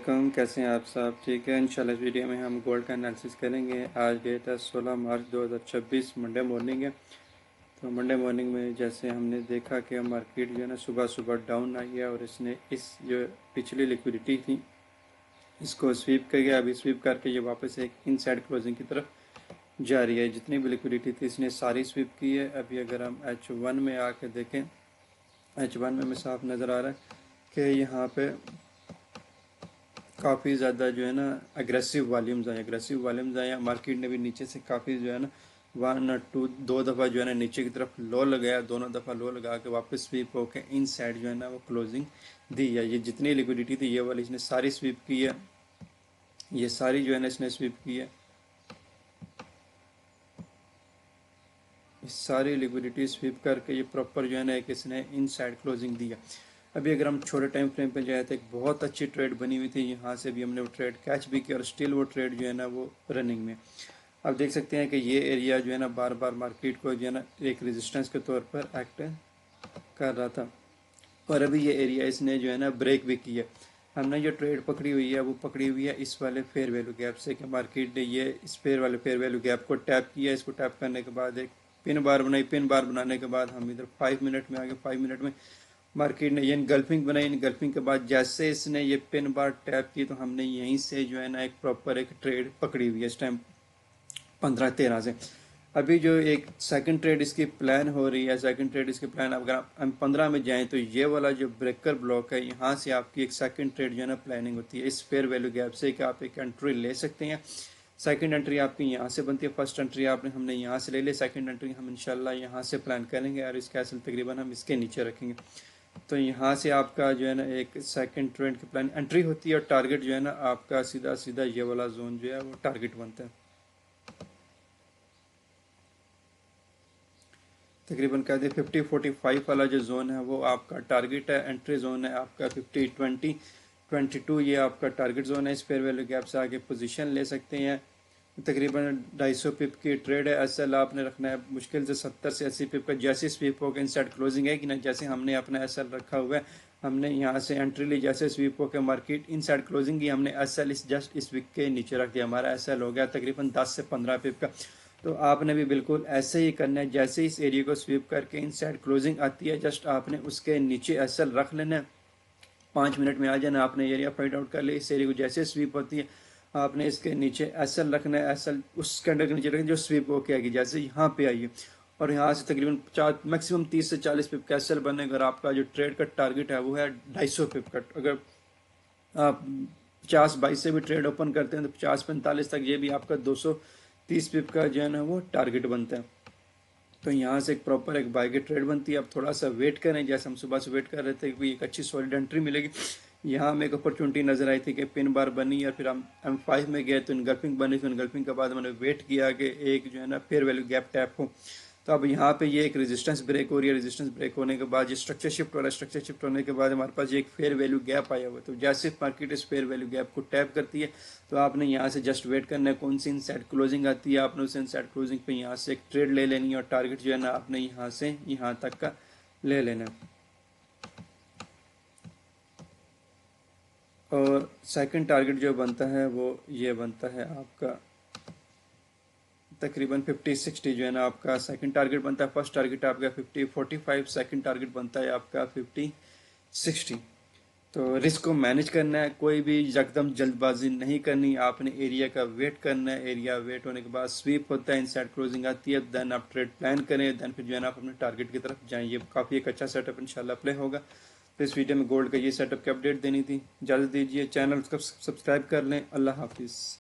वालेकुम, कैसे हैं आप सब? ठीक है। इंशाल्लाह इस वीडियो में हम गोल्ड का एनालिसिस करेंगे। आज डेट है 16 मार्च 2026, मंडे मॉर्निंग है। तो मंडे मॉर्निंग में जैसे हमने देखा कि मार्केट जो है ना सुबह सुबह डाउन आई है और इसने इस जो पिछली लिक्विडिटी थी इसको स्वीप कर गया। अभी स्वीप करके ये वापस एक इनसाइड क्लोजिंग की तरफ जा रही है। जितनी भी लिक्विडिटी थी इसने सारी स्वीप की है। अभी अगर हम H1 में आके देखें, H1 में हमें साफ नज़र आ रहा है कि यहाँ पे काफ़ी ज़्यादा जो है ना एग्रेसिव वॉल्यूम्स आए। मार्केट ने भी नीचे से काफ़ी जो है ना 2 दफ़ा जो है ना नीचे की तरफ लो लगाया। दोनों दफ़ा लो लगा के वापस स्वीप होके इन साइड जो है ना वो क्लोजिंग दी है। ये जितनी लिक्विडिटी थी ये वाली इसने सारी स्वीप की है। ये सारी जो है ना इसने स्वीप की है। इस सारी लिक्विडिटी स्वीप करके ये प्रॉपर जो है ना एक इसने इन साइड क्लोजिंग दी है। अभी अगर हम छोटे टाइम फ्रेम पे जाए तो एक बहुत अच्छी ट्रेड बनी हुई थी। यहाँ से भी हमने वो ट्रेड कैच भी किया और स्टिल वो ट्रेड जो है ना वो रनिंग में। आप देख सकते हैं कि ये एरिया जो है ना बार बार मार्केट को जो है ना एक रेजिस्टेंस के तौर पर एक्ट कर रहा था और अभी ये एरिया इसने जो है ना ब्रेक भी किया। हमने जो ट्रेड पकड़ी हुई है वो पकड़ी हुई है इस वाले फेयर वैल्यू गैप से कि मार्केट ने ये इस फेयर वैल्यू गैप को टैप किया। इसको टैप करने के बाद एक पिन बार बनाई। पिन बार बनाने के बाद हम इधर 5 मिनट में आ गए। 5 मिनट में मार्केट ने ये इनगल्फिंग बनाई। इनगल्फिंग के बाद जैसे इसने ये पिन बार टैप की तो हमने यहीं से जो है ना एक प्रॉपर एक ट्रेड पकड़ी हुई है इस टाइम 15-13 से। अभी जो एक सेकंड ट्रेड इसकी प्लान हो रही है, सेकंड ट्रेड इसकी प्लान अगर हम 15 में जाएं तो ये वाला जो ब्रेकर ब्लॉक है यहाँ से आपकी एक सेकंड ट्रेड जो है ना प्लानिंग होती है इस फेयर वैल्यू गैप से कि आप एक एंट्री ले सकते हैं। सेकंड एंट्री आपकी यहाँ से बनती है। फर्स्ट एंट्री हमने यहाँ से ले ली। सेकंड एंट्री हम इंशाल्लाह यहाँ से प्लान करेंगे और इसका असल तकरीबन हम इसके नीचे रखेंगे। तो यहाँ से आपका जो है ना एक सेकंड ट्रेड की प्लान एंट्री होती है और टारगेट जो है ना आपका सीधा सीधा ये वाला जोन जो है वो टारगेट बनता है। तकरीबन कह दे 50-45 वाला जो जोन है वो आपका टारगेट है। एंट्री जोन है आपका 50-20-22 ये आपका टारगेट जोन है। इस फेयर वैल्यू गैप से आगे पोजीशन ले सकते हैं। तकरीबन 250 पिप की ट्रेड है। एसएल आपने रखना है मुश्किल से 70 से 80 पिप का। जैसे स्वीप होकर इनसाइड क्लोजिंग है कि ना, जैसे हमने अपना एसएल रखा हुआ है, हमने यहाँ से एंट्री ली, जैसे स्वीप होकर मार्केट इनसाइड क्लोजिंग की हमने एसएल जस्ट इस वीक के नीचे रख दिया। हमारा एसएल हो गया तकरीबन 10 से 15 पिप का। तो आपने भी बिल्कुल ऐसे ही करना है। जैसे इस एरिया को स्वीप करके इनसाइड क्लोजिंग आती है जस्ट आपने उसके नीचे एसएल रख लेना है। 5 मिनट में आ जाना। आपने एरिया फाइंड आउट कर लिया। इस एरिया को जैसे स्वीप होती है आपने इसके नीचे एसएल रखना है। एसएल उस कैंडल के नीचे रखना जो स्वीप होके आएगी। जैसे यहाँ पे आइए और यहाँ से तकरीबन 4 मैक्सिमम 30 से 40 पिप का एसएल बनेगा। अगर आपका जो ट्रेड का टारगेट है वो है 250 पिप का। अगर आप 50-22 से भी ट्रेड ओपन करते हैं तो 50-45 तक ये भी आपका 230 पिप का जो है ना वो टारगेट बनता है। तो यहाँ से एक प्रॉपर एक बाय की ट्रेड बनती है। अब थोड़ा सा वेट करें, जैसे हम सुबह से वेट कर रहे थे कि एक अच्छी सॉलिड एंट्री मिलेगी। यहाँ हमें एक अपॉर्चुनिटी नजर आई थी कि पिन बार बनी और फिर हम M5 में गए तो इनगल्फिंग बनी। तो इनगल्फिंग के बाद मैंने वेट किया कि एक जो है ना फेयर वैल्यू गैप टैप हो। तो अब यहाँ पे ये एक रेजिस्टेंस ब्रेक हो रही है। रेजिस्टेंस ब्रेक होने के बाद ये स्ट्रक्चर शिफ्ट हो रहा है। स्ट्रक्चर शिफ्ट होने के बाद हमारे पास ये एक फेयर वैल्यू गैप आया हुआ है। तो जैसे मार्केट इस फेयर वैल्यू गैप को टैप करती है तो आपने यहाँ से जस्ट वेट करना है कौन सी इनसाइड क्लोजिंग आती है। आपने उस इनसाइड क्लोजिंग पे यहाँ से एक ट्रेड ले लेनी है और टारगेट जो है ना आपने यहाँ से यहाँ तक का ले लेना है। और सेकंड टारगेट जो बनता है वो ये बनता है आपका तकरीबन 50-60 जो है ना आपका सेकंड टारगेट बनता है। फर्स्ट टारगेट आपका 50-45, सेकंड टारगेट बनता है आपका 50-60। तो रिस्क को मैनेज करना है। कोई भी यकदम जल्दबाजी नहीं करनी। आपने एरिया का वेट करना है। एरिया वेट होने के बाद स्वीप होता है, इनसाइड क्लोजिंग आती है, देन आप ट्रेड प्लान करें, देन फिर जो है ना आप अपने टारगेट की तरफ जाएं। ये काफ़ी एक अच्छा सेटअप इंशाल्लाह प्ले होगा। तो इस वीडियो में गोल्ड का ये सेटअप की अपडेट देनी थी। इजाज़त दीजिए, चैनल को सब्सक्राइब कर लें। अल्लाह हाफिज़।